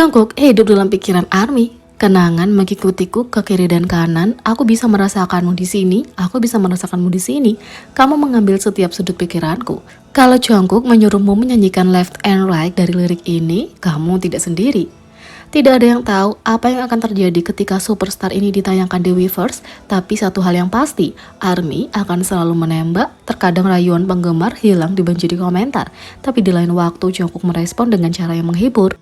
Jungkook hidup dalam pikiran ARMY. Kenangan mengikutiku ke kiri dan kanan. Aku bisa merasakanmu di sini. Aku bisa merasakanmu di sini. Kamu mengambil setiap sudut pikiranku. Kalau Jungkook menyuruhmu menyanyikan Left and Right dari lirik ini, kamu tidak sendiri. Tidak ada yang tahu apa yang akan terjadi ketika superstar ini ditayangkan di Weverse, tapi satu hal yang pasti, ARMY akan selalu menembak. Terkadang rayuan penggemar hilang dibanjiri komentar, tapi di lain waktu Jungkook merespon dengan cara yang menghibur.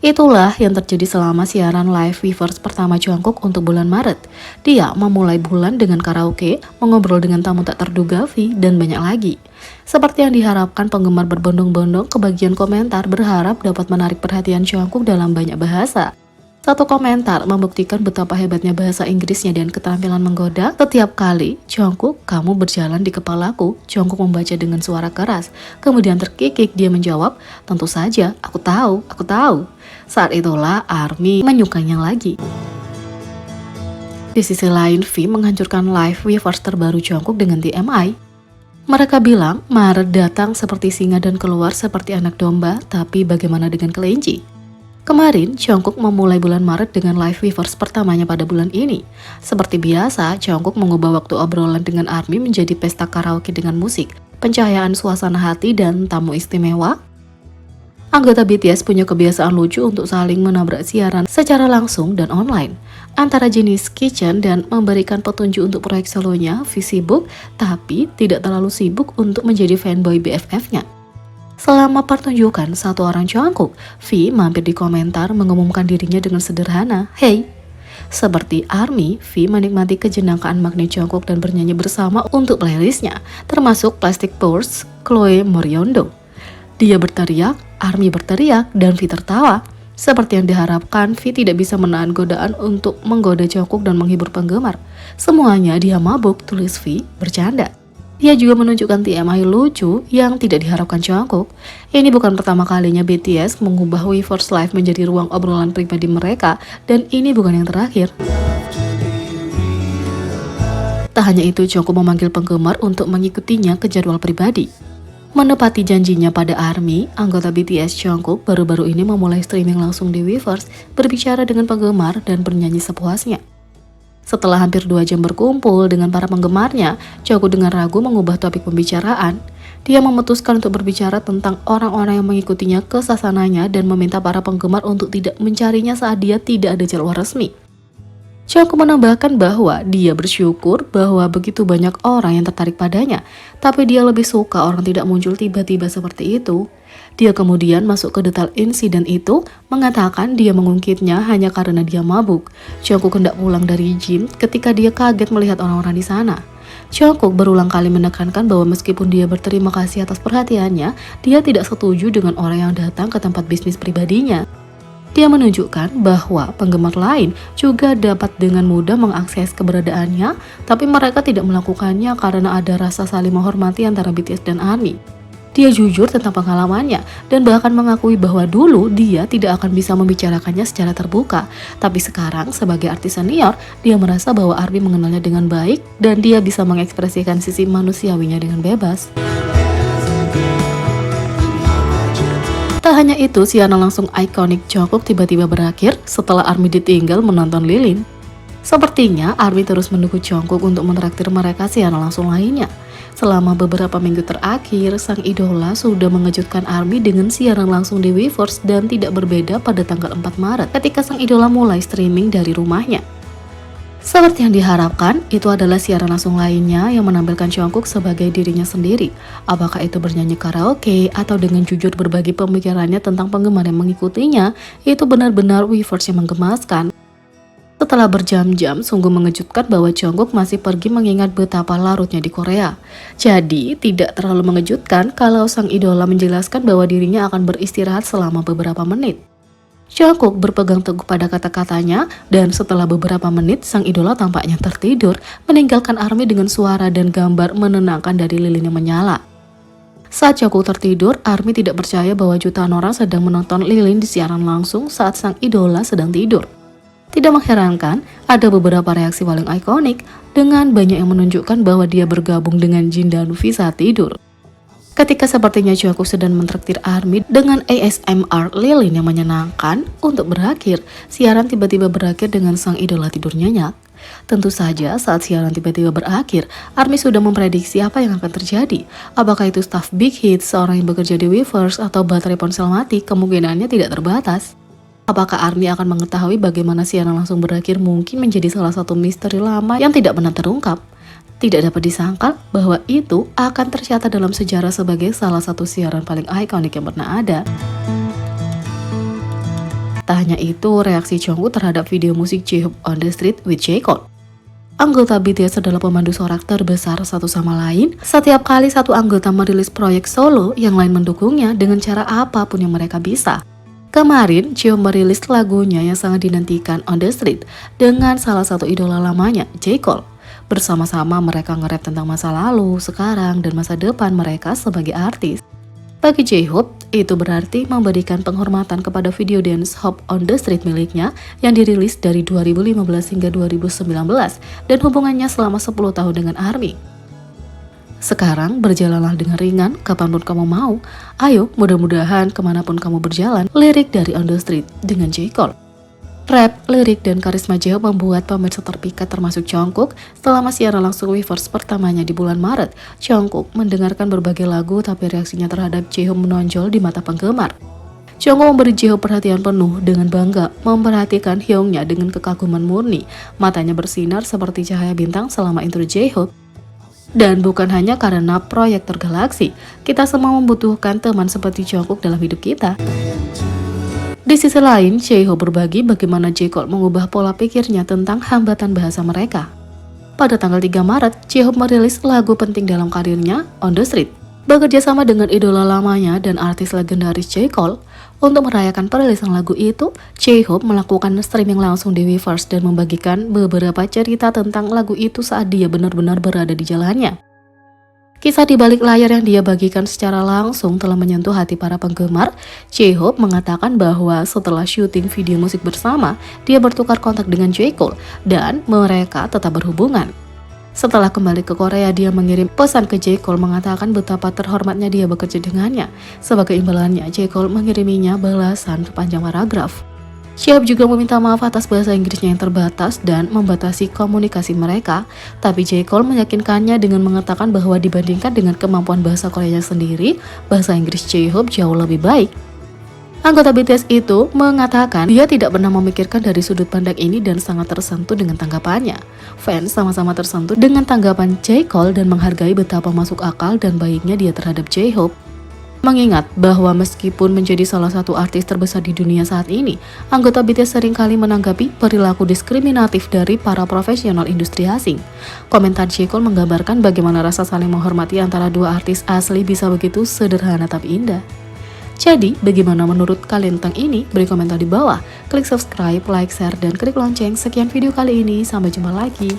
Itulah yang terjadi selama siaran live Weverse pertama Jungkook untuk bulan Maret. Dia memulai bulan dengan karaoke, mengobrol dengan tamu tak terduga V, dan banyak lagi. Seperti yang diharapkan, penggemar berbondong-bondong ke bagian komentar berharap dapat menarik perhatian Jungkook dalam banyak bahasa. Satu komentar membuktikan betapa hebatnya bahasa Inggrisnya dan keterampilan menggoda. Setiap kali, Jungkook, kamu berjalan di kepalaku. Jungkook membaca dengan suara keras. Kemudian terkikik dia menjawab, tentu saja, aku tahu, aku tahu. Saat itulah ARMY menyukainya lagi. Di sisi lain, V menghancurkan live Weverse terbaru Jungkook dengan TMI. Mereka bilang, Maret datang seperti singa dan keluar seperti anak domba, tapi bagaimana dengan kelinci? Kemarin, Jungkook memulai bulan Maret dengan live Weverse pertamanya pada bulan ini. Seperti biasa, Jungkook mengubah waktu obrolan dengan ARMY menjadi pesta karaoke dengan musik, pencahayaan suasana hati, dan tamu istimewa. Anggota BTS punya kebiasaan lucu untuk saling menabrak siaran secara langsung dan online. Antara jenis Kitchen dan memberikan petunjuk untuk proyek solonya, V sibuk, tapi tidak terlalu sibuk untuk menjadi fanboy BFF-nya. Selama pertunjukan satu orang Jungkook, V mampir di komentar mengumumkan dirinya dengan sederhana, "Hey." Seperti ARMY, V menikmati kejenangkaan magnet Jungkook dan bernyanyi bersama untuk playlistnya, termasuk Plastic Purse, Chloe Moriondo. Dia berteriak, ARMY berteriak, dan V tertawa. Seperti yang diharapkan, V tidak bisa menahan godaan untuk menggoda Jungkook dan menghibur penggemar. Semuanya dia mabuk, tulis V, bercanda. Dia juga menunjukkan TMI lucu yang tidak diharapkan Jungkook. Ini bukan pertama kalinya BTS mengubah Weverse Live menjadi ruang obrolan pribadi mereka, dan ini bukan yang terakhir. Tak hanya itu, Jungkook memanggil penggemar untuk mengikutinya ke jadwal pribadi. Menepati janjinya pada ARMY, anggota BTS Jungkook baru-baru ini memulai streaming langsung di Weverse, berbicara dengan penggemar dan bernyanyi sepuasnya. Setelah hampir 2 jam berkumpul dengan para penggemarnya, Jungkook dengan ragu mengubah topik pembicaraan. Dia memutuskan untuk berbicara tentang orang-orang yang mengikutinya ke sasananya dan meminta para penggemar untuk tidak mencarinya saat dia tidak ada jadwal resmi. Jungkook menambahkan bahwa dia bersyukur bahwa begitu banyak orang yang tertarik padanya, tapi dia lebih suka orang tidak muncul tiba-tiba seperti itu. Dia kemudian masuk ke detail insiden itu, mengatakan dia mengungkitnya hanya karena dia mabuk. Jungkook hendak pulang dari gym ketika dia kaget melihat orang-orang di sana. Jungkook berulang kali menekankan bahwa meskipun dia berterima kasih atas perhatiannya, dia tidak setuju dengan orang yang datang ke tempat bisnis pribadinya. Dia menunjukkan bahwa penggemar lain juga dapat dengan mudah mengakses keberadaannya, tapi mereka tidak melakukannya karena ada rasa saling menghormati antara BTS dan ARMY. Dia jujur tentang pengalamannya dan bahkan mengakui bahwa dulu dia tidak akan bisa membicarakannya secara terbuka. Tapi sekarang sebagai artis senior, dia merasa bahwa ARMY mengenalnya dengan baik dan dia bisa mengekspresikan sisi manusiawinya dengan bebas. Tak hanya itu, siaran langsung ikonik Jungkook tiba-tiba berakhir setelah ARMY ditinggal menonton lilin. Sepertinya ARMY terus menunggu Jungkook untuk mentraktir mereka siaran langsung lainnya. Selama beberapa minggu terakhir, sang idola sudah mengejutkan ARMY dengan siaran langsung di Weverse dan tidak berbeda pada tanggal 4 Maret ketika sang idola mulai streaming dari rumahnya. Seperti yang diharapkan, itu adalah siaran langsung lainnya yang menampilkan Jungkook sebagai dirinya sendiri. Apakah itu bernyanyi karaoke atau dengan jujur berbagi pemikirannya tentang penggemar yang mengikutinya, itu benar-benar Weverse yang menggemaskan. Setelah berjam-jam, sungguh mengejutkan bahwa Jungkook masih pergi mengingat betapa larutnya di Korea. Jadi, tidak terlalu mengejutkan kalau sang idola menjelaskan bahwa dirinya akan beristirahat selama beberapa menit. Jungkook berpegang teguh pada kata-katanya, dan setelah beberapa menit, sang idola tampaknya tertidur, meninggalkan ARMY dengan suara dan gambar menenangkan dari lilin yang menyala. Saat Jungkook tertidur, ARMY tidak percaya bahwa jutaan orang sedang menonton lilin di siaran langsung saat sang idola sedang tidur. Tidak mengherankan, ada beberapa reaksi paling ikonik dengan banyak yang menunjukkan bahwa dia bergabung dengan Jin dan V saat tidur. Ketika sepertinya Jungkook sedang mentraktir ARMY dengan ASMR lilin yang menyenangkan untuk berakhir, siaran tiba-tiba berakhir dengan sang idola tidur nyenyak. Tentu saja saat siaran tiba-tiba berakhir, ARMY sudah memprediksi apa yang akan terjadi. Apakah itu staf Big Hit, seorang yang bekerja di Weverse, atau baterai ponsel mati, kemungkinannya tidak terbatas. Apakah ARMY akan mengetahui bagaimana siaran langsung berakhir mungkin menjadi salah satu misteri lama yang tidak pernah terungkap. Tidak dapat disangkal bahwa itu akan tercatat dalam sejarah sebagai salah satu siaran paling ikonik yang pernah ada. Tak hanya itu, reaksi Jungkook terhadap video musik J-Hope on the Street with J. Cole. Anggota BTS adalah pemandu sorak terbesar satu sama lain. Setiap kali satu anggota merilis proyek solo, yang lain mendukungnya dengan cara apapun yang mereka bisa. Kemarin, J-Hope merilis lagunya yang sangat dinantikan On the Street dengan salah satu idola lamanya, J. Cole. Bersama-sama mereka nge-rap tentang masa lalu, sekarang, dan masa depan mereka sebagai artis. Bagi J-Hope, itu berarti memberikan penghormatan kepada video dance Hope on the Street miliknya yang dirilis dari 2015 hingga 2019 dan hubungannya selama 10 tahun dengan ARMY. Sekarang berjalanlah dengan ringan kapanpun kamu mau. Ayo, mudah-mudahan kemanapun kamu berjalan. Lirik dari On the Street dengan J. Cole. Rap, lirik, dan karisma J-Hope membuat pemirsa terpikat termasuk Jungkook. Selama siaran langsung Weverse pertamanya di bulan Maret, Jungkook mendengarkan berbagai lagu tapi reaksinya terhadap J-Hope menonjol di mata penggemar. Jungkook memberi J-Hope perhatian penuh dengan bangga, memperhatikan Hyungnya dengan kekaguman murni. Matanya bersinar seperti cahaya bintang selama intro J-Hope. Dan bukan hanya karena proyek tergalaksi, kita semua membutuhkan teman seperti Jungkook dalam hidup kita. Di sisi lain, J-Hope berbagi bagaimana J. Cole mengubah pola pikirnya tentang hambatan bahasa mereka. Pada tanggal 3 Maret, J-Hope merilis lagu penting dalam karirnya, On the Street. Bekerja sama dengan idola lamanya dan artis legendaris J. Cole, untuk merayakan perilisan lagu itu, J-Hope melakukan streaming langsung di Weverse dan membagikan beberapa cerita tentang lagu itu saat dia benar-benar berada di jalannya. Kisah di balik layar yang dia bagikan secara langsung telah menyentuh hati para penggemar. J-Hope mengatakan bahwa setelah syuting video musik bersama, dia bertukar kontak dengan J. Cole dan mereka tetap berhubungan. Setelah kembali ke Korea, dia mengirim pesan ke J. Cole mengatakan betapa terhormatnya dia bekerja dengannya. Sebagai imbalannya, J. Cole mengiriminya balasan sepanjang paragraf. J-Hope juga meminta maaf atas bahasa Inggrisnya yang terbatas dan membatasi komunikasi mereka, tapi J. Cole meyakinkannya dengan mengatakan bahwa dibandingkan dengan kemampuan bahasa Koreanya sendiri, bahasa Inggris J-Hope jauh lebih baik. Anggota BTS itu mengatakan dia tidak pernah memikirkan dari sudut pandang ini dan sangat tersentuh dengan tanggapannya. Fans sama-sama tersentuh dengan tanggapan J. Cole dan menghargai betapa masuk akal dan baiknya dia terhadap J-Hope. Mengingat bahwa meskipun menjadi salah satu artis terbesar di dunia saat ini, anggota BTS seringkali menanggapi perilaku diskriminatif dari para profesional industri asing. Komentar J. Cole menggambarkan bagaimana rasa saling menghormati antara dua artis asli bisa begitu sederhana tapi indah. Jadi, bagaimana menurut kalian tentang ini? Beri komentar di bawah. Klik subscribe, like, share, dan klik lonceng. Sekian video kali ini. Sampai jumpa lagi.